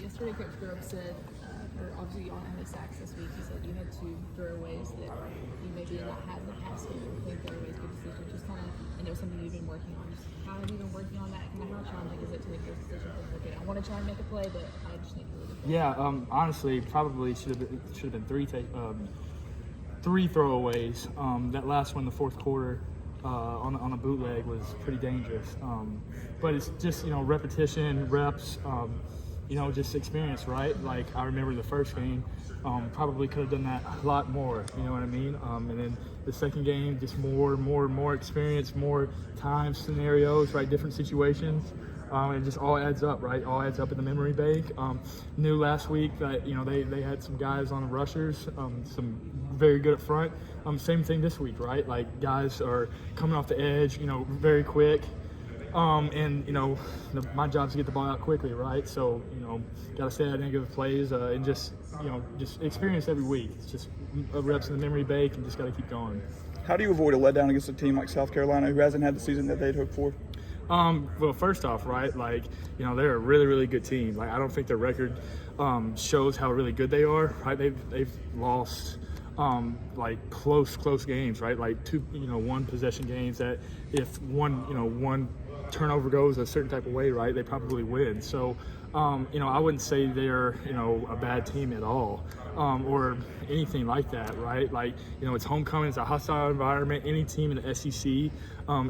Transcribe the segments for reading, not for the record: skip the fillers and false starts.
yesterday Coach Grove said, or obviously you all had sacks this week. He said you had 2 throwaways that you maybe did not have in the past game. I think throwaways good decision. Just kind of, I know something you've been working on. Just how have you been working on that? Kind of how challenging is it to make those decisions? Okay, I want to try and make a play, but I just need to really do it. Yeah, honestly, probably should have been 3 throwaways. That last one, the fourth quarter, on a bootleg was pretty dangerous. But it's just repetition, reps. Just experience, right? Like I remember the first game, probably could have done that a lot more. You know what I mean? And then the second game, just more experience, more time, scenarios, right? Different situations. It just all adds up, right? All adds up in the memory bank. Knew last week that they had some guys on the rushers, some very good up front. Same thing this week, right? Like guys are coming off the edge, very quick. My job is to get the ball out quickly, right? So, got to stay out and give plays and just experience every week. It's just reps in the memory bank and just got to keep going. How do you avoid a letdown against a team like South Carolina who hasn't had the season that they'd hoped for? Well, first off, right, they're a really, really good team. Like, I don't think their record shows how really good they are, right? They've lost close games, right? Like 2, 1 possession games that if one turnover goes a certain type of way, right, they probably win. So, I wouldn't say they're, a bad team at all, or anything like that, right? Like, it's homecoming, it's a hostile environment. Any team in the SEC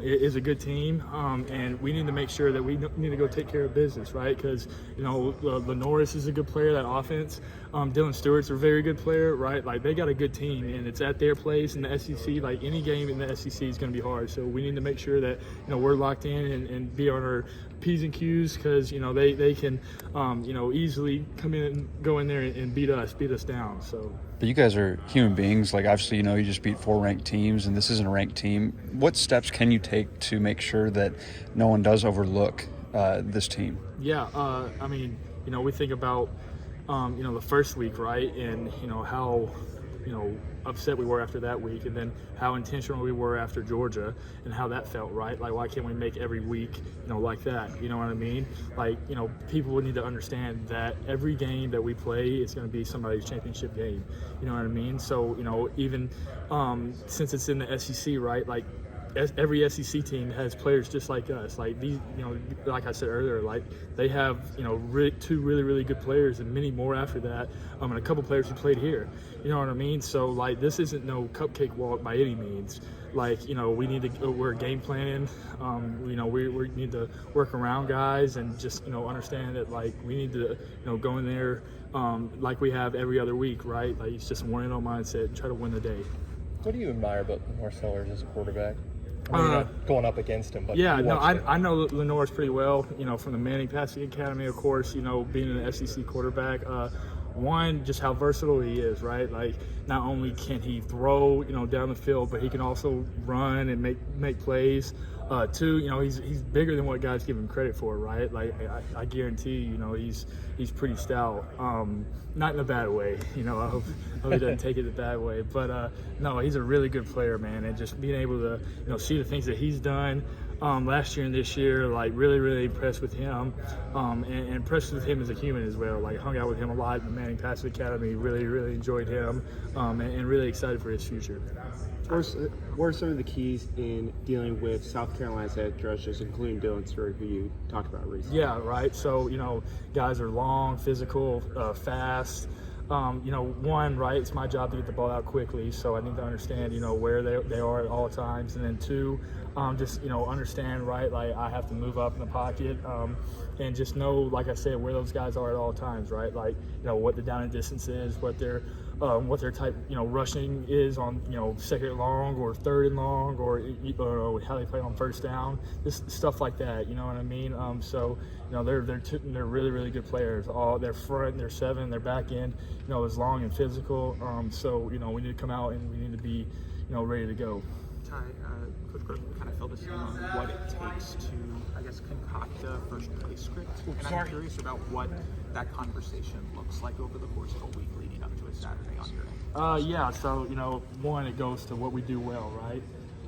is a good team, and we need to make sure that we need to go take care of business, right? Because, LaNorris is a good player, that offense. Dylan Stewart's a very good player, right? Like, they got a good team, and it's at their place in the SEC. Like, any game in the SEC is going to be hard. So we need to make sure that, we're locked in and be on our P's and Q's because, they can, easily come in and go in there and beat us down. So. But you guys are human beings. Like, obviously, you just beat 4 ranked teams, and this isn't a ranked team. What steps can you take to make sure that no one does overlook this team? Yeah, we think about, the first week, right, and, how, upset we were after that week, and then how intentional we were after Georgia and how that felt, right? Like, why can't we make every week, like that? You know what I mean? Like, people would need to understand that every game that we play is going to be somebody's championship game. You know what I mean? So, even since it's in the SEC, right, like, every SEC team has players just like us. Like these, like I said earlier, like they have, 2 really, really good players and many more after that, and a couple players who played here. You know what I mean? So like this isn't no cupcake walk by any means. Like we need to, we're game planning. We need to work around guys and just understand that like we need to go in there like we have every other week, right? Like it's just a 1-0 mindset and try to win the day. What do you admire about LaNorris Sellers as a quarterback? I mean, you're not going up against him, but yeah, no, I know LaNorris pretty well. From the Manning Passing Academy, of course. Being an SEC quarterback. One, just how versatile he is, right? Like, not only can he throw, down the field, but he can also run and make plays. 2, he's bigger than what guys give him credit for, right? Like, I guarantee, he's pretty stout. Not in a bad way, I hope he doesn't take it the bad way. But no, he's a really good player, man. And just being able to, see the things that he's done last year and this year, like really, really impressed with him, and impressed with him as a human as well. Like hung out with him a lot in the Manning Passing Academy. Really, really enjoyed him, and really excited for his future. What are some of the keys in dealing with South Carolina's edge rushers, including Dylan Stewart, who you talked about recently? Yeah, right. So, guys are long, physical, fast. One, right, it's my job to get the ball out quickly, so I need to understand, where they are at all times. And then 2, just, understand, right, like I have to move up in the pocket and just know, like I said, where those guys are at all times, right? Like, what the down and distance is, what their type, rushing is on, second and long or third and long, or how they play on first down, just stuff like that. You know what I mean? So, they're really, really good players. All their front, their 7, their back end, is long and physical. So, we need to come out and we need to be, ready to go. Ty, Coach Grove kind of filled us in on what it takes to, I guess, concoct a first place script. And I'm curious about what that conversation looks like over the course of a week leading up to a Saturday on your end. Yeah, so, one, it goes to what we do well, right?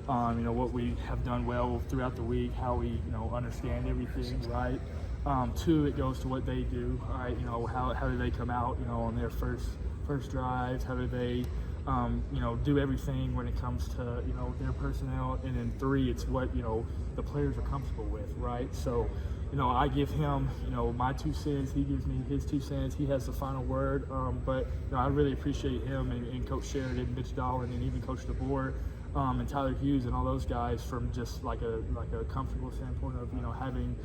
What we have done well throughout the week, how we, understand everything, right? Two, it goes to what they do. All right, you know, how do they come out, you know, on their first drives? How do they, you know, do everything when it comes to, you know, their personnel? And then three, it's what, you know, the players are comfortable with, right? So, you know, I give him, you know, my 2 cents. He gives me his 2 cents. He has the final word. But, you know, I really appreciate him and Coach Sheridan, Mitch Dolan, and even Coach DeBoer, and Tyler Hughes and all those guys from just like a comfortable standpoint of, you know, having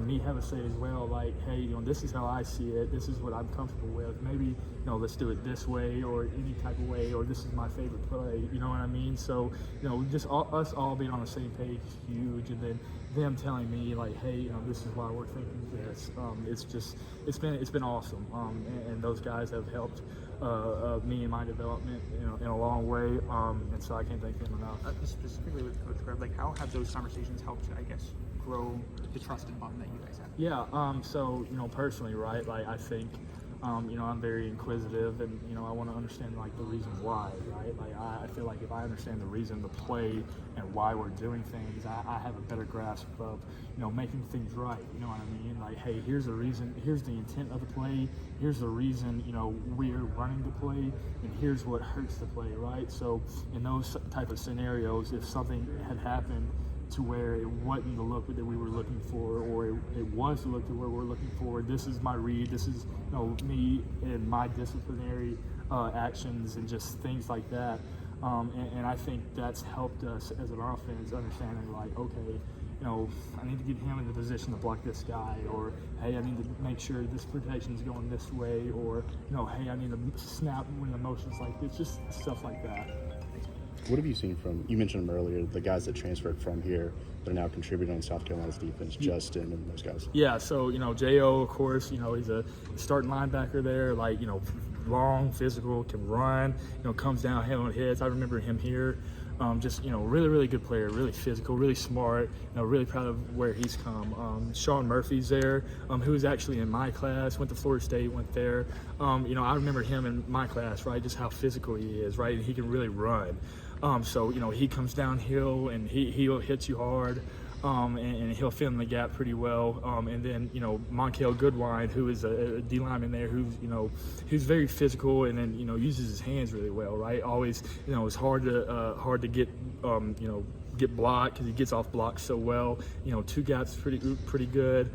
me have a say as well. Like, hey, you know, this is how I see it. This is what I'm comfortable with. Maybe, you know, let's do it this way or any type of way, or this is my favorite play. You know what I mean? So, you know, just us all being on the same page is huge. And then them telling me like, hey, you know, this is why we're thinking this. It's been awesome. And those guys have helped me in my development, you know, in a long way. And so I can't thank them enough. Specifically with Coach Greb, like how have those conversations helped, I guess, grow the trust and bond that you guys have? Yeah. So, you know, personally, right, like I think, you know, I'm very inquisitive, and, you know, I want to understand like the reason why, right? Like I feel like if I understand the reason, the play, and why we're doing things, I have a better grasp of, you know, making things right. You know what I mean? Like, hey, here's the reason, here's the intent of the play, here's the reason, you know, we're running the play, and here's what hurts the play, right? So in those type of scenarios, if something had happened to where it wasn't the look that we were looking for, or it was the look that we're looking for, this is my read, this is, you know, me and my disciplinary actions and just things like that. And I think that's helped us as an offense understanding like, okay, you know, I need to get him in the position to block this guy, or hey, I need to make sure this protection is going this way, or, you know, hey, I need to snap when the motion's like this, just stuff like that. What have you seen from, you mentioned them earlier, the guys that transferred from here that are now contributing on South Carolina's defense, Justin and those guys? Yeah, so, you know, J.O., of course, you know, he's a starting linebacker there, like, you know, long, physical, can run, you know, comes down head on hits. I remember him here. Just, you know, really, really good player, really physical, really smart, you know, really proud of where he's come. Sean Murphy's there, who was actually in my class, went to Florida State, went there. You know, I remember him in my class, right, just how physical he is, right, and he can really run. So, you know, he comes downhill and he'll hit you hard, and he'll fill in the gap pretty well. And then, you know, Monkel Goodwine, who is a D lineman there, who's, you know, who's very physical and then, you know, uses his hands really well, right? Always, you know, it's hard to get, you know, get blocked because he gets off blocks so well. You know, 2 gaps pretty good.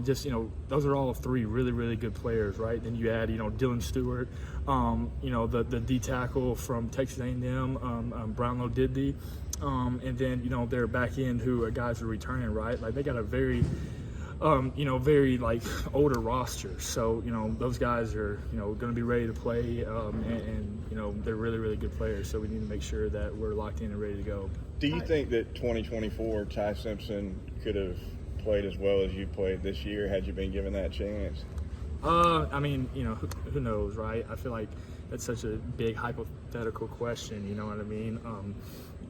Just, you know, those are all 3 really, really good players, right? Then you add, you know, Dylan Stewart, you know, the D tackle from Texas A&M, Brownlow Diddy, and then, you know, their back end who are guys who are returning, right? Like they got a very, you know, very like older roster. So, you know, those guys are, you know, going to be ready to play, and, you know, they're really, really good players. So we need to make sure that we're locked in and ready to go. Do you think that 2024 Ty Simpson could have played as well as you played this year had you been given that chance? I mean, you know, who knows, right? I feel like that's such a big hypothetical question, you know what I mean?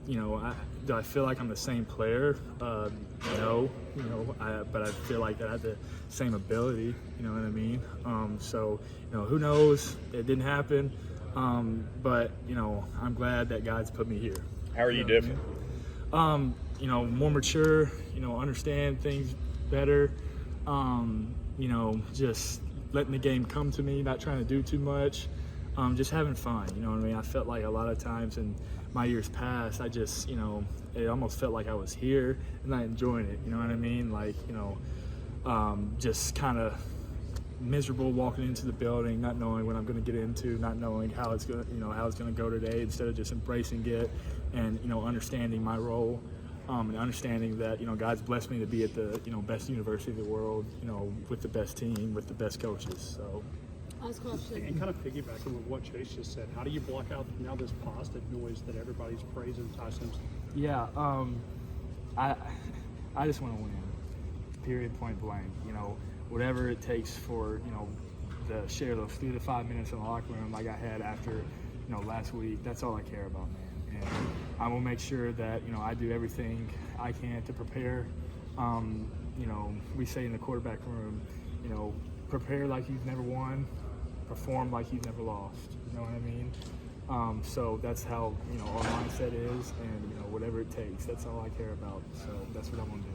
You know, do I feel like I'm the same player? No, you know, but I feel like I have the same ability, you know what I mean? So, you know, who knows? It didn't happen, but, you know, I'm glad that God's put me here. How are you different? You know, more mature, you know, understand things better, you know, just letting the game come to me, not trying to do too much, just having fun, you know what I mean? I felt like a lot of times in my years past, I just, you know, it almost felt like I was here and not enjoying it, you know what I mean? Like, you know, just kind of miserable walking into the building, not knowing what I'm going to get into, not knowing how it's going to, you know, how it's going to go today, instead of just embracing it and, you know, understanding my role, and understanding that, you know, God's blessed me to be at the, you know, best university in the world, you know, with the best team, with the best coaches. So. Last question. And kind of piggybacking with what Chase just said, how do you block out now this positive noise that everybody's praising Ty Simpson? Yeah, I just want to win. Period, point blank. You know, whatever it takes for, you know, to share those 3 to 5 minutes in the locker room like I had after, you know, last week. That's all I care about, man. And I will make sure that, you know, I do everything I can to prepare. You know, we say in the quarterback room, you know, prepare like you've never won, perform like you've never lost. You know what I mean? So that's how, you know, our mindset is, and, you know, whatever it takes, that's all I care about. So that's what I'm going to do.